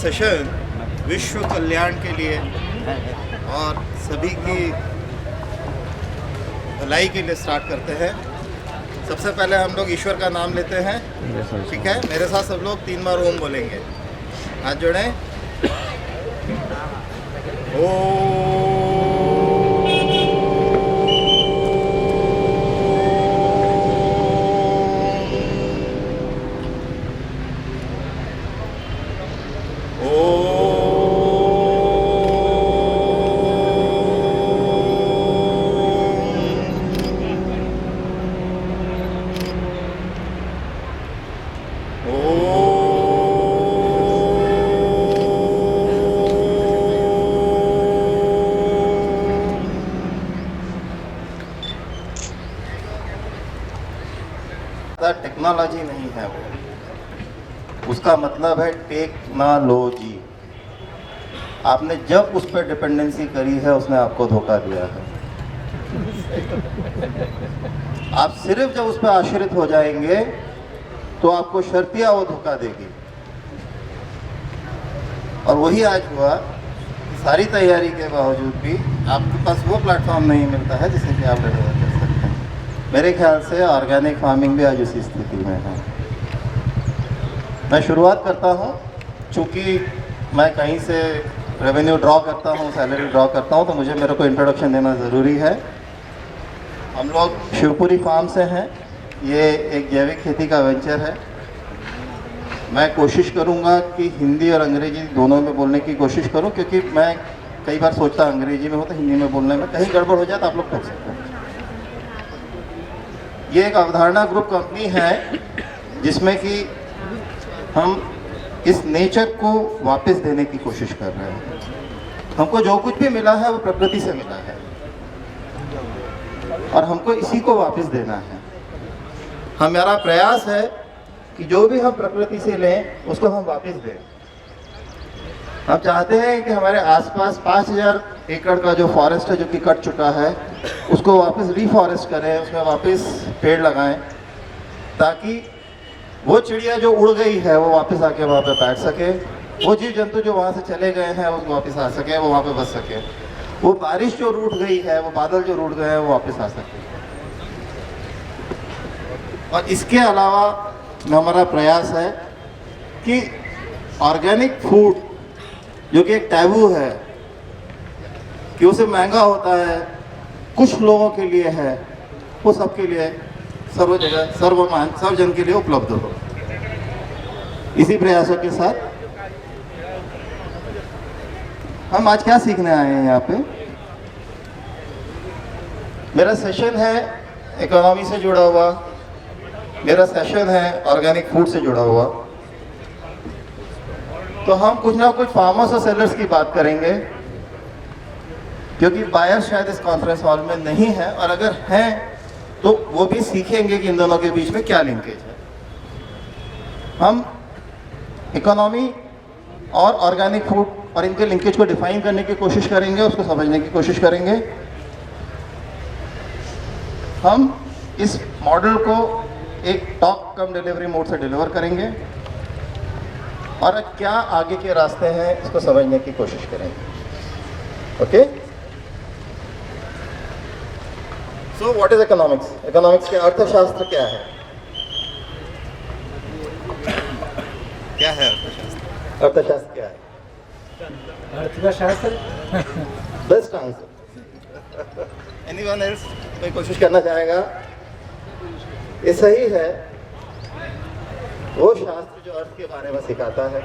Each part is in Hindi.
सेशन विश्व कल्याण के लिए और सभी की भलाई के लिए स्टार्ट करते हैं। सबसे पहले हम लोग ईश्वर का नाम लेते हैं, ठीक है? मेरे साथ सब लोग 3 बार ओम बोलेंगे। हाथ जोड़ें। ओम। टेक्नोलॉजी नहीं है वो, उसका मतलब है टेक्नोलॉजी। आपने जब उस पर डिपेंडेंसी करी है उसने आपको धोखा दिया है। आप सिर्फ जब उस पर आश्रित हो जाएंगे तो आपको शर्तिया वो धोखा देगी। और वही आज हुआ। सारी तैयारी के बावजूद भी आपके पास वो प्लेटफॉर्म नहीं मिलता है जिससे कि आप डिलीवर कर सकते हैं। मेरे ख्याल से ऑर्गेनिक फार्मिंग भी आज उसी स्थिति में है। मैं शुरुआत करता हूँ, चूँकि मैं कहीं से रेवेन्यू ड्रॉ करता हूँ, सैलरी ड्रॉ करता हूँ, तो मुझे मेरे को इंट्रोडक्शन देना ज़रूरी है। हम लोग शिवपुरी फार्म से हैं। ये एक जैविक खेती का वेंचर है। मैं कोशिश करूँगा कि हिंदी और अंग्रेजी दोनों में बोलने की कोशिश करूँ, क्योंकि मैं कई बार सोचता अंग्रेजी में हो तो हिंदी में बोलने में कहीं गड़बड़ हो जाए तो आप लोग कर सकते हैं। ये एक अवधारणा ग्रुप कंपनी है जिसमें कि हम इस नेचर को वापस देने की कोशिश कर रहे हैं। हमको जो कुछ भी मिला है वो प्रकृति से मिला है और हमको इसी को वापस देना है। हमारा प्रयास है कि जो भी हम प्रकृति से लें उसको हम वापस दें। हम चाहते हैं कि हमारे आसपास 5000 एकड़ का जो फॉरेस्ट है जो कि कट चुका है उसको वापस रीफॉरेस्ट करें, उसमें वापस पेड़ लगाएं, ताकि वो चिड़िया जो उड़ गई है वो वापस आके वहाँ पे बैठ सके, वो जीव जंतु जो वहाँ से चले गए हैं वो वापस आ सके, वो वहाँ पे बस सके, वो बारिश जो रूठ गई है, वो बादल जो रूठ गए हैं वो वापस आ सके। और इसके अलावा हमारा प्रयास है कि ऑर्गेनिक फूड जो कि एक टैबू है कि उसे महंगा होता है, कुछ लोगों के लिए है, वो सबके लिए सर्व जगह सर्वमान सब जन के लिए उपलब्ध हो। इसी प्रयासों के साथ हम आज क्या सीखने आए हैं यहाँ पे। मेरा सेशन है इकोनॉमी से जुड़ा हुआ, मेरा सेशन है ऑर्गेनिक फूड से जुड़ा हुआ। तो हम कुछ ना कुछ फार्मर्स और सेलर्स की बात करेंगे, क्योंकि बायर शायद इस कॉन्फ्रेंस हॉल में नहीं है, और अगर हैं तो वो भी सीखेंगे कि इन दोनों के बीच में क्या लिंकेज है। हम इकोनॉमी और ऑर्गेनिक फूड और इनके लिंकेज को डिफाइन करने की कोशिश करेंगे, उसको समझने की कोशिश करेंगे। हम इस मॉडल को एक टॉक कम डिलीवरी मोड से डिलीवर करेंगे और क्या आगे के रास्ते हैं इसको समझने की कोशिश करेंगे। Okay, so what is economics? Economics के अर्थशास्त्र क्या है? क्या है अर्थशास्त्र? अर्थशास्त्र क्या है? अर्थशास्त्र बेस्ट आंसर। एनीवन एल्स कोई कोशिश करना चाहेगा? ये सही है, वो शास्त्र जो अर्थ के बारे में सिखाता है।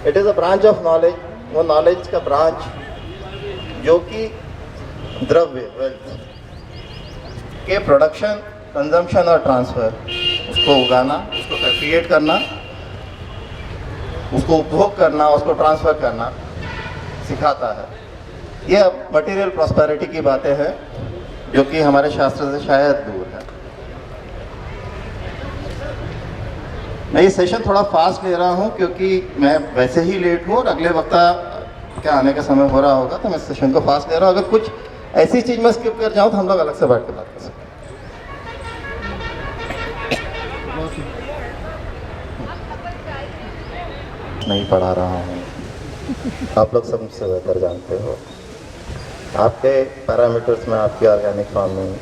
It is a branch of knowledge, वो नॉलेज का ब्रांच जो कि द्रव्य वेल्थ के प्रोडक्शन, कंजम्पशन और ट्रांसफ़र, उसको उगाना, उसको क्रिएट करना, उसको उपभोग करना, उसको ट्रांसफ़र करना सिखाता है। ये मटेरियल प्रॉस्पेरिटी की बातें हैं जो कि हमारे शास्त्र से शायद दूर है। मैं ये सेशन थोड़ा फास्ट ले रहा हूँ क्योंकि मैं वैसे ही लेट हूँ और अगले वक्ता क्या आने का समय हो रहा होगा, तो मैं सेशन को फास्ट ले रहा हूँ। अगर कुछ ऐसी चीज़ मैं स्किप कर जाऊँ तो हम लोग अलग से बैठ के बात कर सकते हैं। नहीं पढ़ा रहा हूँ। आप लोग सबसे बेहतर जानते हो। आपके पैरामीटर्स में आपकी ऑर्गेनिक फार्मिंग,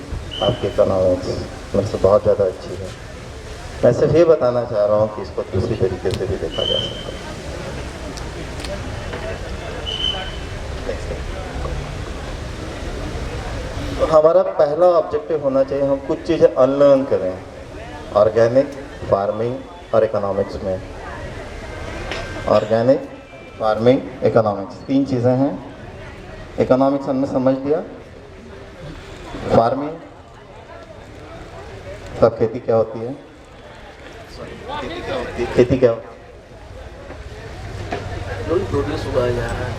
आपकी इकोनॉमिक्स मेरे से बहुत ज़्यादा अच्छी है। मैं सिर्फ ये बताना चाह रहा हूँ कि इसको दूसरी तरीके से भी देखा जा सकता है। तो हमारा पहला ऑब्जेक्टिव होना चाहिए, हम कुछ चीज़ें अनलर्न करें ऑर्गेनिक फार्मिंग और इकोनॉमिक्स में। ऑर्गेनिक फार्मिंग, इकोनॉमिक्स, तीन चीज़ें हैं। इकोनॉमिक्स हमने समझ लिया, फार्मिंग तब खेती क्या होती है, खेती क्या होती है, प्रोड्यूस उगाया जा रहा है।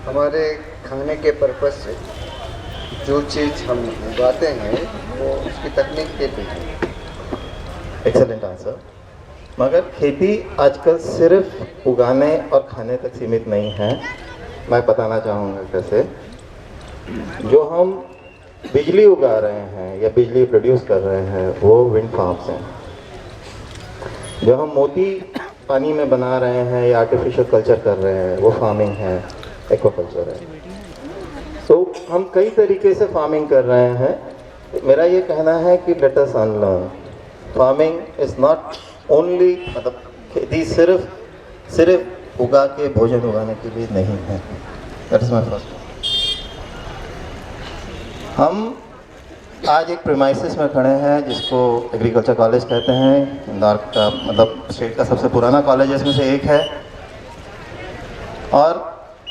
हमारे खाने के पर्पस से जो चीज़ हम उगाते हैं वो उसकी तकनीक के पीछे। Excellent answer. मगर खेती आजकल सिर्फ उगाने और खाने तक सीमित नहीं है। मैं बताना चाहूँगा कैसे। जो हम बिजली उगा रहे हैं या बिजली प्रोड्यूस कर रहे हैं वो विंड फार्म्स हैं। जो हम मोती पानी में बना रहे हैं या आर्टिफिशियल कल्चर कर रहे हैं वो फार्मिंग है, एक्वाकल्चर है। तो हम कई तरीके से फार्मिंग कर रहे हैं। मेरा ये कहना है कि let us unlearn. Farming is not only, मतलब खेती सिर्फ उगा के भोजन उगाने के लिए नहीं है। That is my first. हम आज एक प्रीमाइसिस में खड़े हैं जिसको एग्रीकल्चर कॉलेज कहते हैं। इंदौर का, मतलब स्टेट का सबसे पुराना कॉलेज इसमें से एक है। और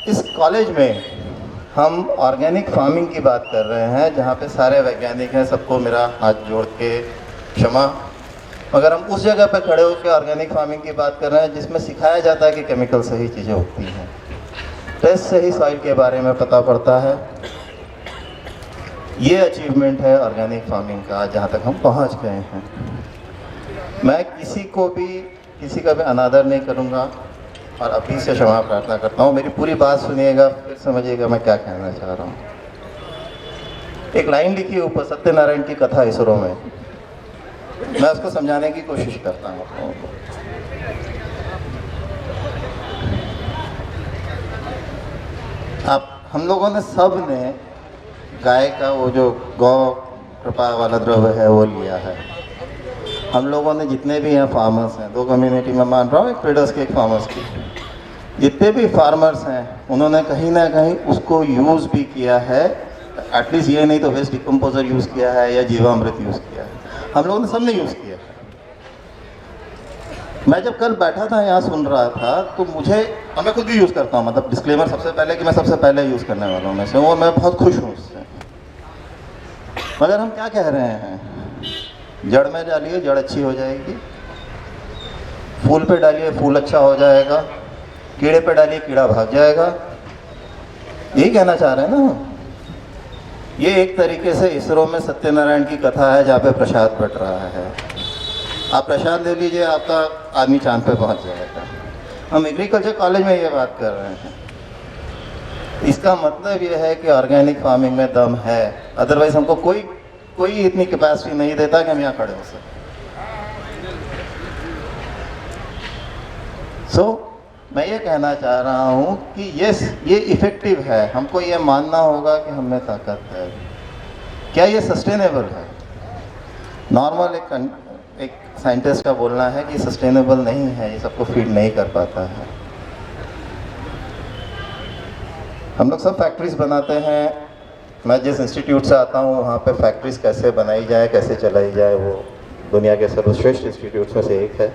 इस कॉलेज में हम ऑर्गेनिक फार्मिंग की बात कर रहे हैं, जहाँ पे सारे वैज्ञानिक हैं। सबको मेरा हाथ जोड़ के क्षमा, मगर हम उस जगह पे खड़े होकर ऑर्गेनिक फार्मिंग की बात कर रहे हैं जिसमें सिखाया जाता है कि केमिकल से ही चीज़ें उगती हैं, टेस्ट से ही सॉइल के बारे में पता पड़ता है। ये अचीवमेंट है ऑर्गेनिक फार्मिंग का, जहाँ तक हम पहुँच गए हैं। मैं किसी का भी अनादर नहीं करूँगा और अभी से क्षमा प्रार्थना करता हूँ। मेरी पूरी बात सुनिएगा, फिर समझिएगा मैं क्या कहना चाह रहा हूँ। एक लाइन लिखी ऊपर, सत्यनारायण की कथा इसरो में, मैं उसको समझाने की कोशिश करता हूँ आप लोगों को। हम लोगों ने सब ने गाय का वो जो गौ कृपा वाला द्रव्य है वो लिया है। हम लोगों ने जितने भी यहाँ फार्मर्स हैं, दो कम्युनिटी में मान रहा हूँ, एक ट्रेडर्स की, एक फार्मर्स की, जितने भी फार्मर्स हैं उन्होंने कहीं ना कहीं उसको यूज़ भी किया है। एटलीस्ट ये नहीं तो वेस्ट डिकम्पोजर यूज़ किया है या जीवामृत यूज़ किया है। हम लोगों ने सबने यूज़ किया है। मैं जब कल बैठा था यहाँ सुन रहा था तो मैं खुद भी यूज़ करता हूँ, मतलब डिस्क्लेमर सबसे पहले कि मैं सबसे पहले यूज़ करने वाला हूँ मैं से, और मैं बहुत खुश हूँ उससे। मगर हम क्या कह रहे हैं, जड़ में डालिए जड़ अच्छी हो जाएगी, फूल पे डालिए फूल अच्छा हो जाएगा, कीड़े पे डालिए कीड़ा भाग जाएगा, यही कहना चाह रहे हैं ना। ये एक तरीके से इसरो में सत्यनारायण की कथा है जहाँ पे प्रसाद बट रहा है। आप प्रसाद ले लीजिए, आपका आदमी चांद पे पहुँच जाएगा। हम एग्रीकल्चर कॉलेज में ये बात कर रहे हैं। इसका मतलब ये है कि ऑर्गेनिक फार्मिंग में दम है, अदरवाइज हमको कोई इतनी कैपेसिटी नहीं देता कि हम यहाँ खड़े हो सकें। मैं ये कहना चाह रहा हूँ कि यस, ये इफ़ेक्टिव है। हमको ये मानना होगा कि हम में ताकत है। क्या ये सस्टेनेबल है? नॉर्मल एक साइंटिस्ट का बोलना है कि सस्टेनेबल नहीं है, ये सबको फीड नहीं कर पाता है। हम लोग सब फैक्ट्रीज बनाते हैं। मैं जिस इंस्टीट्यूट से आता हूँ वहाँ पे फैक्ट्रीज कैसे बनाई जाए, कैसे चलाई जाए, वो दुनिया के सर्वश्रेष्ठ इंस्टीट्यूट्स में से एक है।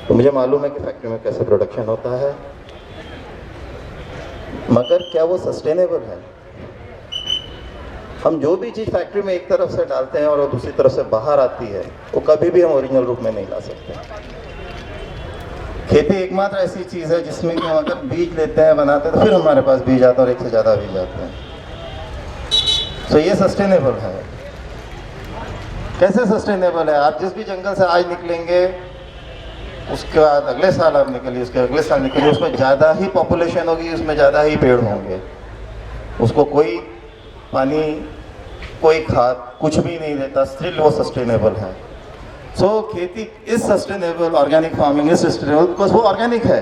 तो मुझे मालूम है कि फैक्ट्री में कैसे प्रोडक्शन होता है, मगर क्या वो सस्टेनेबल है? हम जो भी चीज़ फैक्ट्री में एक तरफ से डालते हैं और वो दूसरी तरफ से बाहर आती है, वो कभी भी हम ओरिजिनल रूप में नहीं ला सकते। खेती एकमात्र ऐसी चीज़ है जिसमें कि हम अगर बीज लेते हैं, बनाते हैं, तो फिर हमारे पास बीज आता है और एक से ज़्यादा बीज आते हैं। तो ये सस्टेनेबल है। कैसे सस्टेनेबल है? आप जिस भी जंगल से आज निकलेंगे, उसके बाद अगले साल आप निकलिए, उसके अगले साल निकलिए, उसमें ज़्यादा ही पॉपुलेशन होगी, उसमें ज़्यादा ही पेड़ होंगे। उसको कोई पानी, कोई खाद, कुछ भी नहीं देता, स्टिल वो सस्टेनेबल है। सो खेती is sustainable, organic farming is sustainable because वो ऑर्गेनिक है।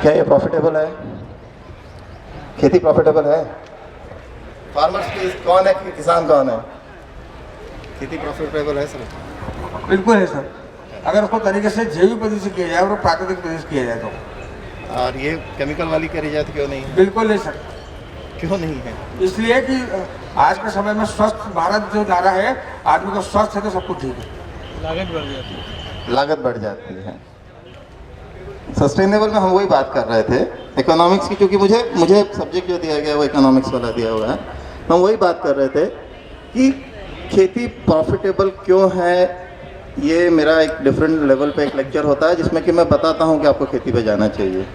क्या ये प्रॉफिटेबल है? खेती प्रॉफिटेबल है? फार्मर्स की कौन है, किसान कौन है? खेती प्रॉफिटेबल है सर? बिल्कुल है सर, अगर उसको तरीके से जैविक पद्धति से किया जाए और प्राकृतिक पद्धति से किया जाए तो। और ये केमिकल वाली करी जाए तो क्यों नहीं है? बिल्कुल नहीं सर, क्यों नहीं है? इसलिए कि आज के समय में स्वस्थ भारत जो नारा है, आदमी को स्वस्थ है तो सब कुछ ठीक है। लागत बढ़ जाती है। सस्टेनेबल में हम वही बात कर रहे थे इकोनॉमिक्स की, क्योंकि मुझे सब्जेक्ट जो दिया गया वो इकोनॉमिक्स वाला दिया हुआ है। हम वही बात कर रहे थे कि खेती प्रॉफिटेबल क्यों है। ये मेरा एक डिफरेंट लेवल पे एक लेक्चर होता है जिसमें कि मैं बताता हूँ कि आपको खेती पे जाना चाहिए।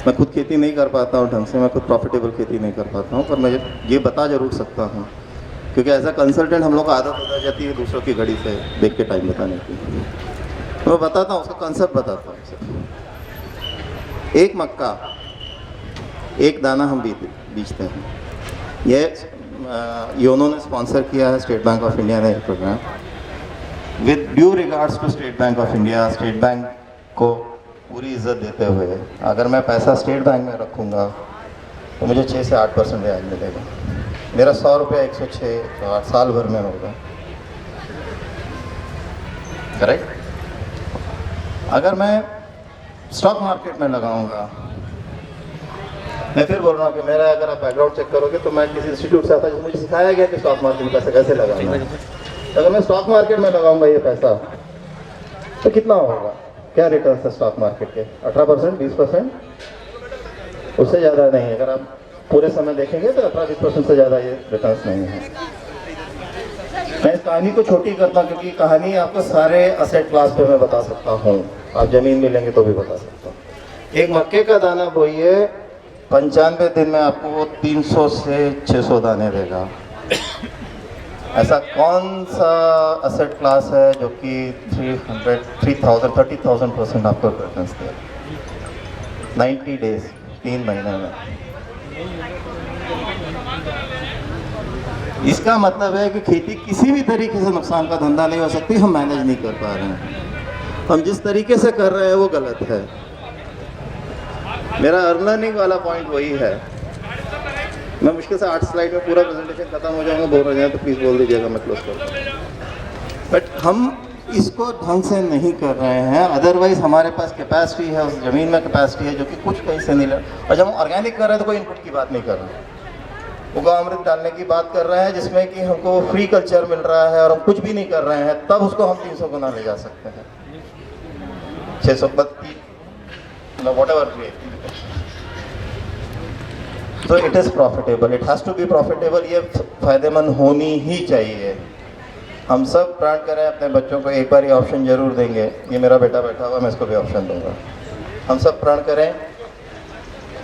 मैं खुद खेती नहीं कर पाता हूँ ढंग से, मैं खुद प्रॉफिटेबल खेती नहीं कर पाता हूँ, पर मैं ये बता जरूर सकता हूँ, क्योंकि एज अ कंसल्टेंट हम लोग को आदत हो जाती है दूसरों की घड़ी से देख के टाइम बताने की। तो मैं बताता हूँ, उसका कंसेप्ट बताता हूँ सिर्फ। एक मक्का, एक दाना हम बीजते हैं। ये योनो ने स्पॉन्सर किया है, स्टेट बैंक ऑफ इंडिया ने ये program. With due regards to State Bank of India, State Bank को पूरी इज्जत देते हुए, अगर मैं पैसा स्टेट बैंक में रखूँगा तो मुझे 6 से 8% ब्याज मिलेगा। मेरा 100 रुपया 106 108 साल भर में होगा, करेक्ट। अगर मैं स्टॉक मार्केट में लगाऊंगा, मैं फिर बोल रहा हूँ कि मेरा अगर आप बैकग्राउंड चेक करोगे तो मैं किसी इंस्टीट्यूट से आता है, मुझे सिखाया गया कि स्टॉक मार्केट में पैसा कैसे लगाना है। अगर मैं स्टॉक मार्केट में लगाऊंगा ये पैसा तो कितना होगा? क्या रिटर्न है स्टॉक मार्केट के? 18%, 20%, उससे ज़्यादा नहीं है। अगर आप पूरे समय देखेंगे तो 18-20% से ज़्यादा ये रिटर्न्स नहीं है। मैं इस कहानी को छोटी करता हूँ क्योंकि कहानी आपको सारे असेट क्लास पे मैं बता सकता हूँ, आप ज़मीन में लेंगे तो भी बता सकता हूँ। एक मक्के का दाना बोइए, 95 दिन में आपको वो 300 से 600 दाने देगा। ऐसा कौन सा असेट क्लास है जो कि 300, 3000, 30,000% आपको रिटर्न्स देगा 90 डेज, 3 महीने में? इसका मतलब है कि खेती किसी भी तरीके से नुकसान का धंधा नहीं हो सकती। हम मैनेज नहीं कर पा रहे हैं, हम जिस तरीके से कर रहे हैं वो गलत है। मेरा अर्निंग वाला पॉइंट वही है। मैं मुश्किल से 8 स्लाइड में पूरा प्रेजेंटेशन खत्म हो जाऊंगा, बोल रहे हैं तो प्लीज़ बोल दीजिएगा, मैं क्लोज कर दूँ। बट हम इसको ढंग से नहीं कर रहे हैं। अदरवाइज हमारे पास कैपेसिटी है, उस ज़मीन में कैपेसिटी है जो कि कुछ कहीं से नहीं ले। और जब हम ऑर्गेनिक कर रहे हैं तो कोई इनपुट की बात नहीं कर रहे हैं, उगा अमृत डालने की बात कर रहे हैं जिसमें कि हमको फ्री कल्चर मिल रहा है और हम कुछ भी नहीं कर रहे हैं, तब उसको हम 300 गुना ले जा सकते हैं, 632, whatever। तो it is profitable, it has to be profitable. ये फ़ायदेमंद होनी ही चाहिए। हम सब प्रण करें अपने बच्चों को, एक बार ये ऑप्शन जरूर देंगे। ये मेरा बेटा बैठा हुआ, मैं इसको भी ऑप्शन दूंगा। हम सब प्रण करें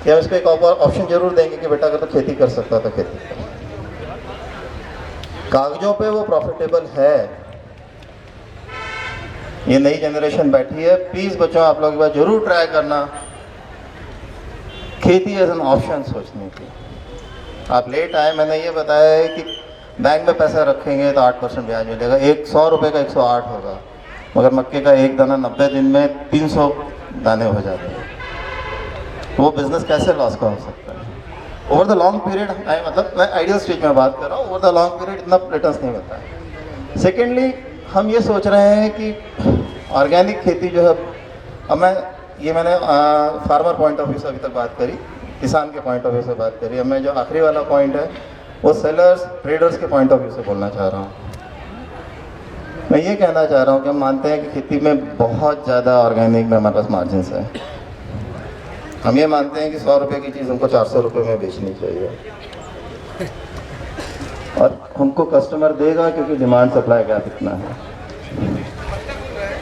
कि हम इसको एक ऑप्शन जरूर देंगे कि बेटा अगर तो खेती कर सकता तो खेती कर। कागजों पे वो प्रॉफिटेबल है। ये नई जनरेशन बैठी है, प्लीज़ बच्चों आप लोग एक बार जरूर ट्राई करना खेती एज एन ऑप्शन सोचने की। आप लेट आए, मैंने ये बताया है कि बैंक में पैसा रखेंगे तो 8% ब्याज मिलेगा। 100 रुपये का 108 होगा, मगर मक्के का एक दाना 90 दिन में 300 दाने हो जाते हैं। वो बिज़नेस कैसे लॉस का हो सकता है? ओवर द लॉन्ग पीरियड, मतलब मैं आइडियल स्टेज में बात कर रहा हूँ, ओवर द लॉन्ग पीरियड इतना रिटर्न्स नहीं मिलता है। सेकेंडली, हम ये सोच रहे हैं कि ऑर्गेनिक खेती जो है, अब मैंने फार्मर पॉइंट ऑफ व्यू से अभी तक बात करी, किसान के पॉइंट ऑफ व्यू से बात करी। अब मैं जो आखिरी वाला पॉइंट है वो सेलर्स, ट्रेडर्स के पॉइंट ऑफ व्यू से बोलना चाह रहा हूँ। मैं ये कहना चाह रहा हूँ कि हम मानते हैं कि खेती में बहुत ज़्यादा ऑर्गेनिक में हमारे पास मार्जिन्स है। हम ये मानते हैं कि 100 रुपये की चीज़ हमको 400 रुपये में बेचनी चाहिए, और हमको कस्टमर देगा क्योंकि डिमांड सप्लाई गैप इतना है।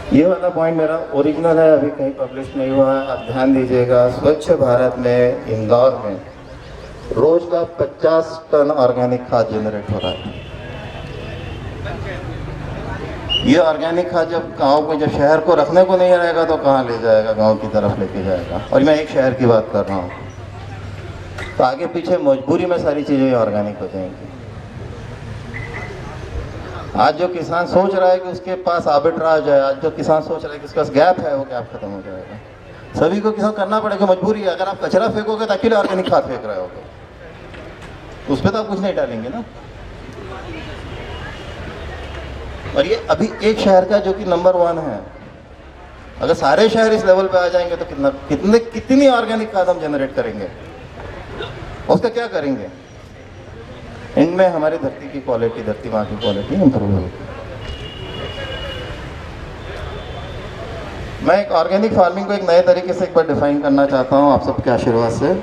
ये वाला पॉइंट मेरा ओरिजिनल है, अभी कहीं पब्लिश नहीं हुआ है, आप ध्यान दीजिएगा। स्वच्छ भारत में इंदौर में रोज का 50 टन ऑर्गेनिक खाद जनरेट हो रहा है। ये ऑर्गेनिक खाद जब गांव में, जब शहर को रखने को नहीं रहेगा तो कहाँ ले जाएगा? गांव की तरफ लेके जाएगा। और मैं एक शहर की बात कर रहा हूँ, तो आगे पीछे मजबूरी में सारी चीज़ें ऑर्गेनिक हो जाएंगी। आज जो किसान सोच रहा है कि उसके पास आर्बिट्राज है, आज जो किसान सोच रहा है कि उसके पास गैप है, वो गैप खत्म हो जाएगा। सभी को किसान करना पड़ेगा, मजबूरी है। अगर आप कचरा फेंकोगे तो अकेले ऑर्गेनिक खाद फेंक रहे होगे, उस पर तो आप कुछ नहीं डालेंगे ना। और ये अभी एक शहर का जो कि नंबर 1 है, अगर सारे शहर इस लेवल पे आ जाएंगे तो कितनी ऑर्गेनिक खाद हम जनरेट करेंगे, उसका क्या करेंगे? इनमें हमारी धरती की क्वालिटी, धरती माँ की क्वालिटी इंप्रूव होगी। मैं एक ऑर्गेनिक फार्मिंग को एक नए तरीके से एक बार डिफाइन करना चाहता हूँ आप सबके आशीर्वाद से।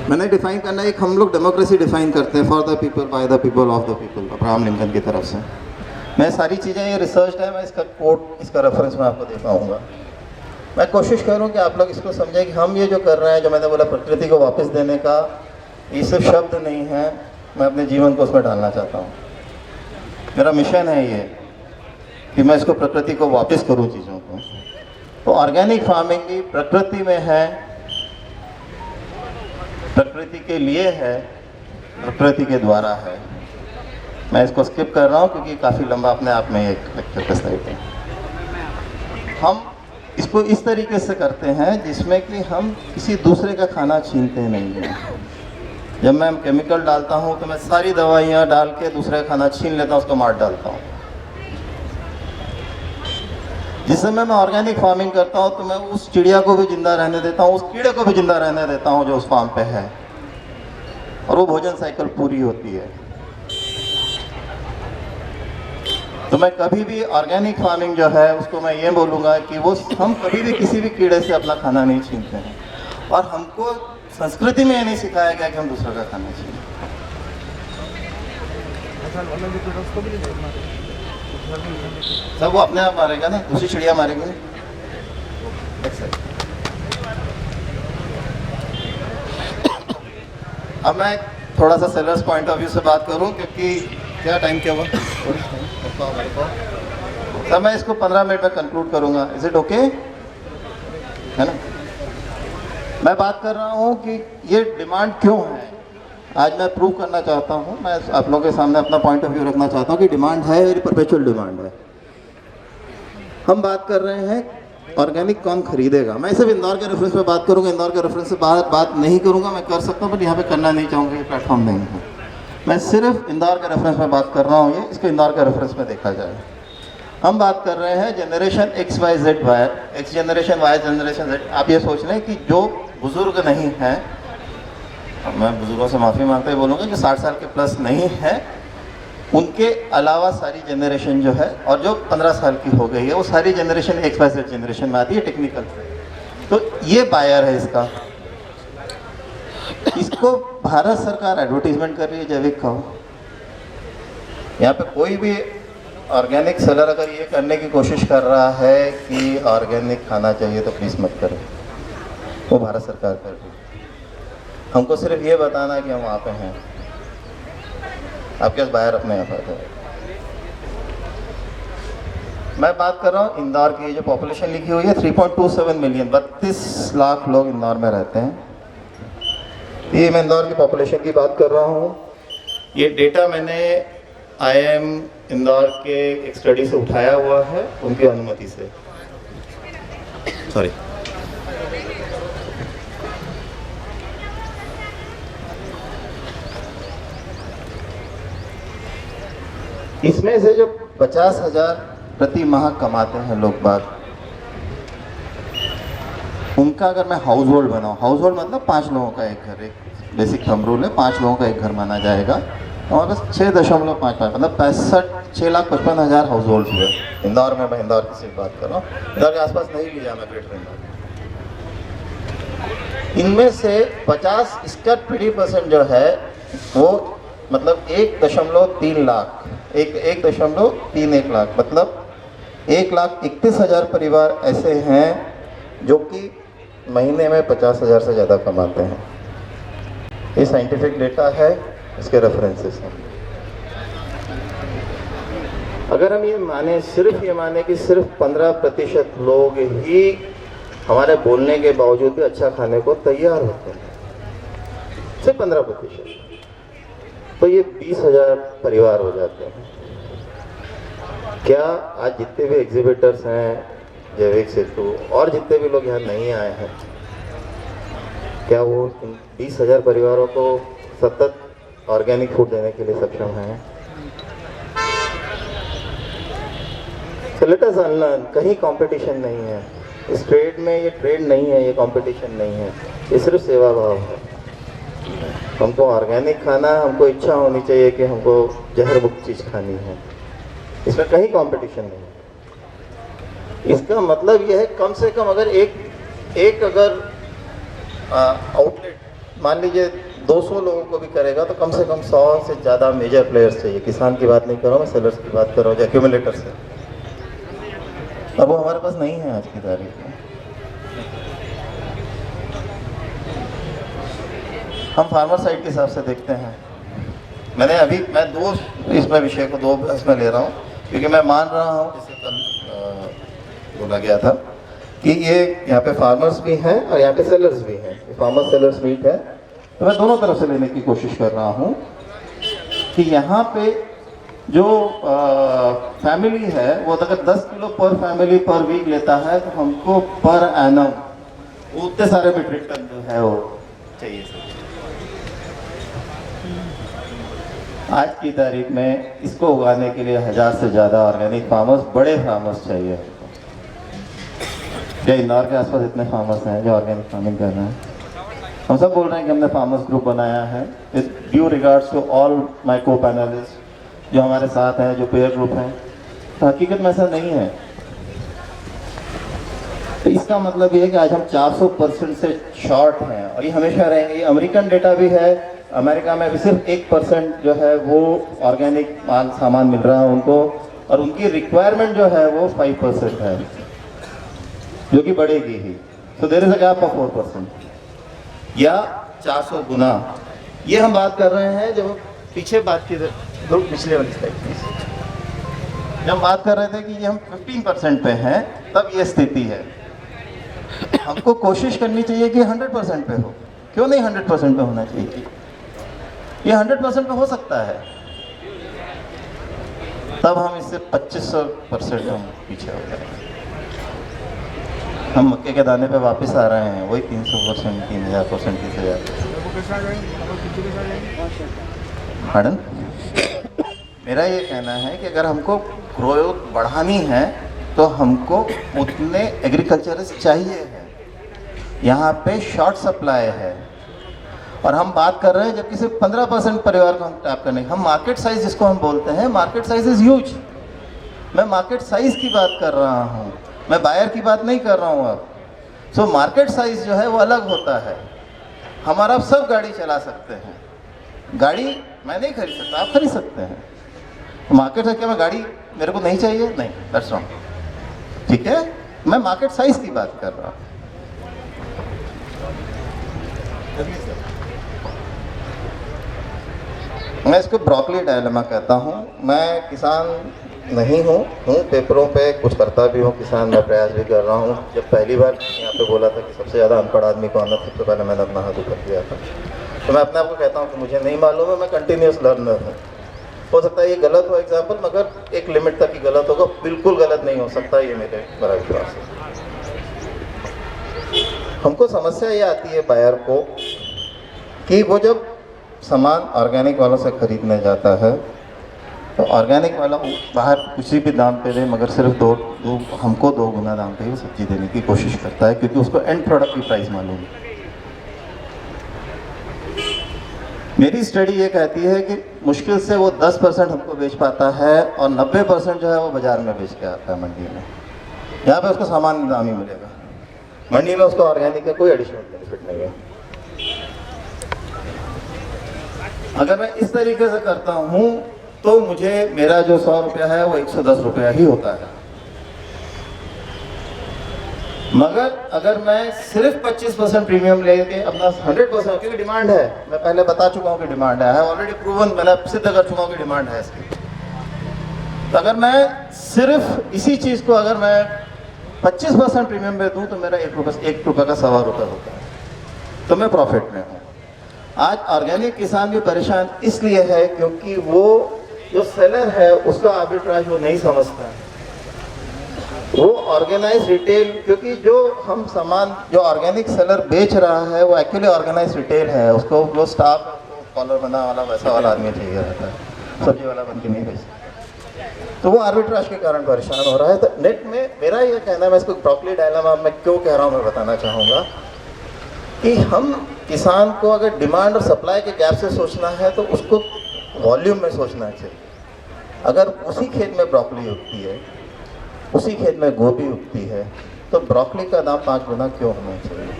मैंने डिफाइन करना, एक हम लोग डेमोक्रेसी डिफाइन करते हैं, for the people, by the people, of the people, Abraham Lincoln की तरफ से। मैं सारी चीज़ें, ये रिसर्च है, मैं इसका कोट, इसका रेफरेंस मैं आपको दे पाऊँगा। मैं कोशिश करूँ कि आप लोग इसको समझें कि हम ये जो कर रहे हैं, जो मैंने बोला प्रकृति को वापस देने का, ये सिर्फ शब्द नहीं है, मैं अपने जीवन को उसमें डालना चाहता हूँ। मेरा मिशन है ये कि मैं इसको प्रकृति को वापस करूँ चीज़ों को। तो ऑर्गेनिक फार्मिंग भी प्रकृति में है, प्रकृति के लिए है, प्रकृति के द्वारा है। मैं इसको स्किप कर रहा हूँ क्योंकि काफ़ी लंबा अपने आप में एक लेक्चर का स्लाइड है। हम इसको इस तरीके से करते हैं जिसमें कि हम किसी दूसरे का खाना छीनते नहीं हैं। जब मैं केमिकल डालता हूँ तो मैं सारी दवाइयाँ डाल के दूसरे का खाना छीन लेता हूँ, उसको मार डालता हूँ। जिस समय मैं ऑर्गेनिक फार्मिंग करता हूँ तो मैं उस चिड़िया को भी जिंदा रहने देता हूँ, उस कीड़े को भी जिंदा रहने देता हूँ जो उस फार्म पे है, और वो भोजन साइकिल पूरी होती है। तो मैं कभी भी ऑर्गेनिक फार्मिंग जो है उसको मैं ये बोलूँगा कि वो हम कभी भी किसी भी कीड़े से अपना खाना नहीं छीनते हैं, और हमको संस्कृति में ये नहीं सिखाया गया कि हम दूसरा का खाना छीनें। सब वो अपने आप मारेगा ना, दूसरी चिड़िया मारेगी ना। अब मैं थोड़ा सा सेलर्स पॉइंट ऑफ व्यू से बात करूं, क्योंकि क्या टाइम क्या हुआ सर, मैं इसको 15 मिनट में कंक्लूड करूंगा। इज इट ओके, है ना? मैं बात कर रहा हूं कि ये डिमांड क्यों है, आज मैं प्रूव करना चाहता हूं। मैं आप लोगों के सामने अपना पॉइंट ऑफ व्यू रखना चाहता हूं कि डिमांड है, ये परपेचुअल डिमांड है। हम बात कर रहे हैं ऑर्गेनिक कौन खरीदेगा। मैं सिर्फ इंदौर के रेफरेंस में बात करूंगा, इंदौर के रेफरेंस से बात नहीं करूंगा। मैं कर सकता हूं बट यहाँ पे करना नहीं चाहूँगा, ये प्लेटफॉर्म नहीं है। मैं सिर्फ इंदौर के रेफरेंस में बात कर रहा हूँ, ये इसको इंदौर के रेफरेंस में देखा जाए। हम बात कर रहे हैं generation XYZ, X generation, Y generation Z। आप ये सोच लें कि जो बुजुर्ग नहीं है, अब मैं बुजुर्गों से माफ़ी मांगते हुए बोलूँगा कि 60 साल के प्लस नहीं है, उनके अलावा सारी जनरेशन जो है, और जो 15 साल की हो गई है, वो सारी जनरेशन XYZ जनरेशन में आती है टेक्निकल। तो ये बायर है इसका। इसको भारत सरकार एडवर्टीजमेंट कर रही है जैविक खाओ। यहाँ पे कोई भी ऑर्गेनिक सेलर अगर ये करने की कोशिश कर रहा है कि ऑर्गेनिक खाना चाहिए तो प्लीज़ मत करें, वो भारत सरकार कर रही है। हमको सिर्फ ये बताना है कि हम वहाँ पे हैं, आपके पास बाहर अपने यहाँ पर है। मैं बात कर रहा हूँ इंदौर की, जो पॉपुलेशन लिखी हुई है 3.27 मिलियन, 32 लाख लोग इंदौर में रहते हैं। ये मैं इंदौर की पॉपुलेशन की बात कर रहा हूँ। ये डेटा मैंने IIM इंदौर के एक स्टडी से उठाया हुआ है, उनकी अनुमति से। सॉरी, इसमें से जो 50,000 प्रति माह कमाते हैं लोग बाग, उनका अगर मैं हाउस होल्ड बनाऊँ, हाउस होल्ड मतलब 5 लोगों का एक घर, एक बेसिक थंब रूल है, 5 लोगों का एक घर माना जाएगा, और बस 6.55 मतलब 6,55,000 हाउस होल्ड हुए इंदौर में। मैं इंदौर की सिर्फ बात कर रहा हूँ, इंदौर के आसपास नहीं लिया मैं, ग्रेटर इंदौर। इनमें से 50% जो है वो मतलब 1.31 लाख, 1.31 लाख मतलब 1,31,000 परिवार ऐसे हैं जो कि महीने में 50,000 से ज़्यादा कमाते हैं। ये साइंटिफिक डेटा है, इसके रेफरेंसेस हैं। अगर हम ये माने, सिर्फ ये माने कि सिर्फ 15% लोग ही हमारे बोलने के बावजूद भी अच्छा खाने को तैयार होते हैं, सिर्फ 15%। तो ये 20,000 परिवार हो जाते हैं। क्या आज जितने भी एग्जिबिटर्स हैं, जैविक सेतु और जितने भी लोग यहाँ नहीं आए हैं, क्या वो 20,000 परिवारों को सतत ऑर्गेनिक फूड देने के लिए सक्षम हैं? So let us unlearn, कहीं कंपटीशन नहीं है इस ट्रेड में। ये ट्रेड नहीं है, ये कंपटीशन नहीं है, ये सिर्फ सेवा भाव है। हमको ऑर्गेनिक खाना है, हमको इच्छा होनी चाहिए कि हमको जहर मुक्त चीज़ खानी है, इसमें कहीं कंपटीशन नहीं है। इसका मतलब यह है कम से कम अगर एक अगर आउटलेट मान लीजिए 200 लोगों को भी करेगा तो कम से कम 100 से ज़्यादा मेजर प्लेयर्स चाहिए। किसान की बात नहीं कर रहा हूँ मैं, सेलर्स की बात कर रहा हूँ, एक्यूमुलेटर से। और वो हमारे पास नहीं है आज की तारीख में। हम फार्मर साइड के हिसाब से देखते हैं। मैं दो इसमें विषय को दो इसमें ले रहा हूँ क्योंकि मैं मान रहा हूँ, जैसे कल बोला गया था कि ये यहाँ पे फार्मर्स भी हैं और यहाँ पे सेलर्स भी हैं। फार्मर सेलर्स मीट है तो मैं दोनों तरफ से लेने की कोशिश कर रहा हूँ कि यहाँ पे जो फैमिली है वो अगर 10 किलो पर फैमिली पर वीक लेता है तो हमको पर एनम उतने सारे मीट्रिक टन जो है वो चाहिए। आज की तारीख में इसको उगाने के लिए 1000 से ज़्यादा ऑर्गेनिक फार्मर्स, बड़े फार्मर्स चाहिए। क्या इंदौर के आसपास इतने फार्मर्स हैं जो ऑर्गेनिक फार्मिंग कर रहे हैं? हम सब बोल रहे हैं कि हमने फार्मर्स ग्रुप बनाया है। With due regards to all my को पैनलिस्ट जो हमारे साथ हैं, जो पेयर ग्रुप हैं, तो हकीकत में ऐसा नहीं है। तो इसका मतलब ये है कि आज हम 400% से शॉर्ट हैं और ये हमेशा रहेंगे। ये अमेरिकन डेटा भी है, अमेरिका में भी सिर्फ 1% जो है वो ऑर्गेनिक सामान मिल रहा है उनको, और उनकी रिक्वायरमेंट जो है वो 5% है, जो कि बढ़ेगी ही। तो there is a gap of 4% या 400 गुना। ये हम बात कर रहे हैं जब पीछे बात की, पिछले वाली स्लाइड जब हम बात कर रहे थे कि ये हम 15% पे हैं, तब ये स्थिति है। हमको कोशिश करनी चाहिए कि 100% पे हो। क्यों नहीं 100% पे होना चाहिए? ये 100% पे हो सकता है, तब हम इससे 2500% हम पीछे हो जाएंगे। हम मक्के के दाने पे वापस आ रहे हैं, वही 300%, 3000%, 30,000। हार्डन, मेरा ये कहना है कि अगर हमको ग्रोथ बढ़ानी है तो हमको उतने एग्रीकल्चरिस्ट चाहिए है। यहाँ पे शॉर्ट सप्लाई है और हम बात कर रहे हैं जबकि सिर्फ 15% परिवार को हम टैप करने। हम मार्केट साइज जिसको हम बोलते हैं, मार्केट साइज इज़ ह्यूज। मैं मार्केट साइज की बात कर रहा हूँ, मैं बायर की बात नहीं कर रहा हूँ अब। सो मार्केट साइज जो है वो अलग होता है। हमारा सब गाड़ी चला सकते हैं, गाड़ी मैं नहीं खरीद सकता, आप खरीद सकते हैं। तो मार्केट है क्या मैं गाड़ी मेरे को नहीं चाहिए? नहीं, दैट्स रॉन्ग। ठीक है, मैं मार्केट साइज की बात कर रहा हूँ। मैं इसको ब्रोकली डायलेमा कहता हूँ। मैं किसान नहीं हूँ पेपरों पे कुछ करता भी हूँ, किसान मैं प्रयास भी कर रहा हूँ। जब पहली बार यहाँ पे बोला था कि सबसे ज़्यादा अनपढ़ आदमी कौन है, सबसे पहले मैंने अपना हाथ ऊपर किया था। तो मैं अपने आप को कहता हूँ कि मुझे नहीं मालूम है, मैं कंटिन्यूस लर्नर हूँ। हो सकता है ये गलत हो एग्जाम्पल, मगर एक लिमिट तक ही गलत होगा, बिल्कुल गलत नहीं हो सकता, ये मेरे बड़ा विश्वास है। हमको समस्या ये आती है बायर को कि वो जब सामान ऑर्गेनिक वालों से खरीदने जाता है तो ऑर्गेनिक वाला बाहर किसी भी दाम पे दे, मगर सिर्फ हमको 2 गुना दाम पे ही सब्जी देने की कोशिश करता है, क्योंकि उसको एंड प्रोडक्ट की प्राइस मालूम है। मेरी स्टडी ये कहती है कि मुश्किल से वो 10% हमको बेच पाता है और 90% जो है वो बाजार में बेच के आता है मंडी में। यहाँ पे उसको सामान्य दाम ही मिलेगा, मंडी में उसको ऑर्गेनिक का कोई एडिशनल बेनिफिट नहीं है। अगर मैं इस तरीके से करता हूँ तो मुझे मेरा जो 100 रुपया है वो 110 रुपया ही होता है। मगर अगर मैं सिर्फ 25% प्रीमियम लेके अपना 100%, क्योंकि डिमांड है, मैं पहले बता चुका हूँ कि डिमांड है, ऑलरेडी प्रूवन, मैंने सिद्ध कर चुका हूँ कि डिमांड है इसकी। तो अगर मैं सिर्फ इसी चीज़ को अगर मैं 25% प्रीमियम पे दूँ तो मेरा 1 रुपये का 1 रुपये का 1.25 रुपये होता है, तो मैं प्रॉफिट में हूँ। आज ऑर्गेनिक किसान भी परेशान इसलिए है क्योंकि वो जो सेलर है उसका आर्बिट्राज वो नहीं समझता है। वो ऑर्गेनाइज रिटेल, क्योंकि जो हम सामान जो ऑर्गेनिक सेलर बेच रहा है वो एक्चुअली ऑर्गेनाइज रिटेल है। उसको जो स्टाफ कॉलर बना वाला वैसा वाला आदमी चाहिए रहता है, सब्जी वाला बन के नहीं बेचता। तो वो आर्बिट्राज के कारण परेशान हो रहा है। तो नेट में मेरा ये कहना है, मैं इसको ब्रोकली डायलेमा मैं क्यों कह रहा हूँ मैं बताना चाहूँगा कि हम किसान को अगर डिमांड और सप्लाई के गैप से सोचना है तो उसको वॉल्यूम में सोचना चाहिए। अगर उसी खेत में ब्रोकली उगती है, उसी खेत में गोभी उगती है, तो ब्रोकली का दाम 5 गुना क्यों होना चाहिए?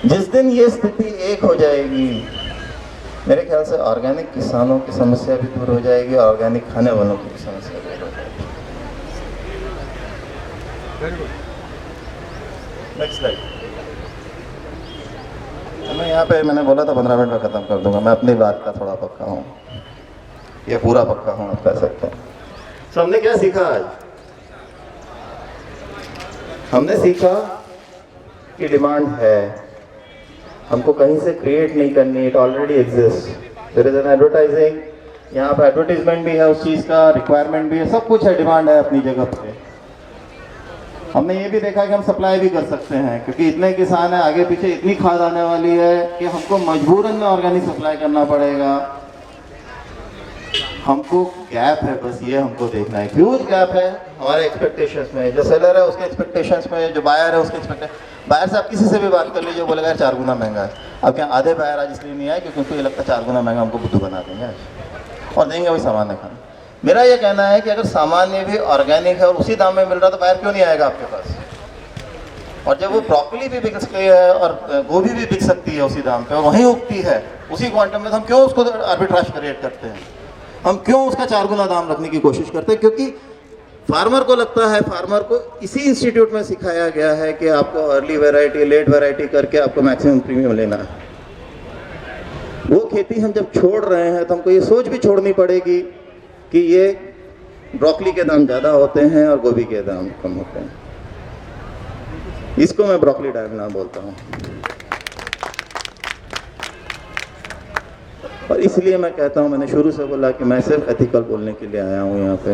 जिस दिन ये स्थिति एक हो जाएगी, मेरे ख्याल से ऑर्गेनिक किसानों की समस्या भी दूर हो जाएगी और ऑर्गेनिक खाने वालों की भी समस्या दूर हो जाएगी। Next slide. मैं यहाँ पे मैंने बोला था 15 मिनट में ख़त्म कर दूंगा। मैं अपनी बात का थोड़ा पक्का हूँ, ये पूरा पक्का हूँ, आप कह सकते हैं। तो हमने क्या सीखा आज? हमने सीखा कि डिमांड है, हमको कहीं से क्रिएट नहीं करनी, it already exist. There is an advertising, यहाँ पर एडवर्टीजमेंट भी है उस चीज़ का, रिक्वायरमेंट भी है, सब कुछ है, डिमांड है अपनी जगह पे। हमने ये भी देखा कि हम सप्लाई भी कर सकते हैं, क्योंकि इतने किसान हैं, आगे पीछे इतनी खाद आने वाली है कि हमको मजबूरन में ऑर्गेनिक सप्लाई करना पड़ेगा। हमको गैप है, बस ये हमको देखना है, ह्यूज गैप है हमारे एक्सपेक्टेशंस में। जो सेलर है उसके एक्सपेक्टेशंस में, जो बायर है उसके एक्सपेक्टेशन। बायर से आप किसी से भी बात कर लीजिए, बोलेगा 4 गुना महंगा है। अब क्या आधे बायर आज इसलिए नहीं आए क्योंकि उनको ये लगता है 4 गुना महंगा, हमको बुद्धू बना देंगे आज और देंगे वही सामान्य खाना। मेरा ये कहना है कि अगर सामान्य भी ऑर्गेनिक है और उसी दाम में मिल रहा है तो बायर क्यों नहीं आएगा आपके पास? और जब वो ब्रोकली भी बिक सकती है और गोभी भी बिक सकती है उसी दाम पे और वहीं उगती है उसी क्वांटम में, तो हम क्यों उसको आर्बिट्राज क्रिएट करते हैं? हम क्यों उसका 4 गुना दाम रखने की कोशिश करते हैं? क्योंकि फार्मर को लगता है, फार्मर को इसी इंस्टीट्यूट में सिखाया गया है कि आपको अर्ली वैरायटी, लेट वैरायटी करके आपको मैक्सिमम प्रीमियम लेना है। वो खेती हम जब छोड़ रहे हैं तो हमको ये सोच भी छोड़नी पड़ेगी कि ये ब्रोकली के दाम ज़्यादा होते हैं और गोभी के दाम कम होते हैं। इसको मैं ब्रोकली डायलेमा बोलता हूँ। और इसलिए मैं कहता हूँ, मैंने शुरू से बोला कि मैं सिर्फ एथिकल बोलने के लिए आया हूँ यहाँ पे।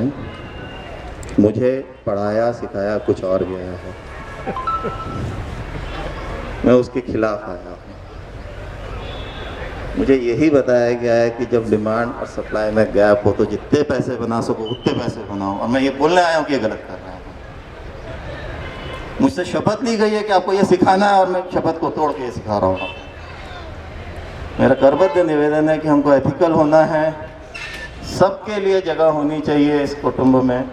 मुझे पढ़ाया सिखाया कुछ और गया है, मैं उसके खिलाफ आया हूँ। मुझे यही बताया गया है कि जब डिमांड और सप्लाई में गैप हो तो जितने पैसे बना सको उतने पैसे बनाओ, और मैं ये बोलने आया हूँ कि ये गलत कर रहा हूँ। मुझसे शपथ ली गई है कि आपको ये सिखाना है और मैं शपथ को तोड़ के ये सिखा रहा हूँ। मेरा करबद्ध निवेदन है कि हमको एथिकल होना है, सबके लिए जगह होनी चाहिए इस कुटुंब में।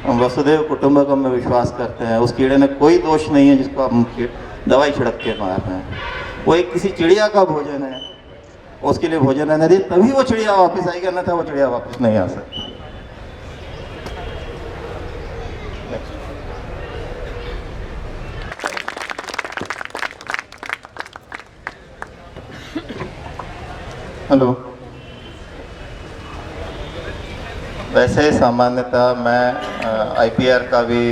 हम वसुदेव कुटुंबकम में विश्वास करते हैं। उस कीड़े में कोई दोष नहीं है जिसको हम दवाई छिड़क के मार रहे हैं। वो एक किसी चिड़िया का भोजन है, उसके लिए भोजन रहने दी तभी वो चिड़िया वापस आएगी, अन्यथा वो चिड़िया वापस नहीं आ सकती। हेलो। वैसे सामान्यतः मैं आईपीआर का भी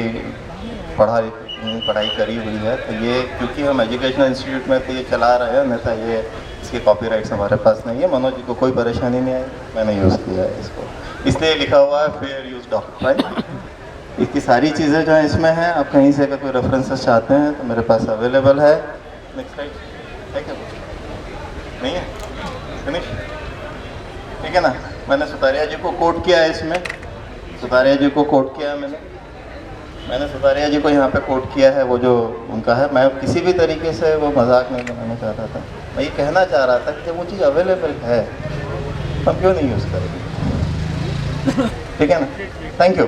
पढ़ाई करी हुई है, तो ये क्योंकि हम एजुकेशनल इंस्टीट्यूट में तो ये चला रहे हैं, अन्यथा ये इसके कॉपीराइट्स हमारे पास नहीं है। मनोज जी को कोई परेशानी नहीं आई, मैंने यूज़ किया है इसको, इसलिए लिखा हुआ है फेयर यूज डॉक्ट्राइन। इसकी सारी चीज़ें जो हैं इसमें हैं। आप कहीं से अगर कोई रेफरेंसेस चाहते हैं तो मेरे पास अवेलेबल है। नेक्स्ट स्लाइड है क्या? नहीं है? फिनिश? ठीक है ना? मैंने सुतारिया जी को कोट किया है इसमें, सुतारिया जी को कोट किया है मैंने सुतारिया जी को यहाँ पे कोट किया है, वो जो उनका है। मैं किसी भी तरीके से वो मजाक नहीं बनाना चाह रहा था, मैं ये कहना चाह रहा था कि वो चीज़ अवेलेबल है, हम क्यों नहीं यूज़ करेंगे? ठीक है ना? Thank you.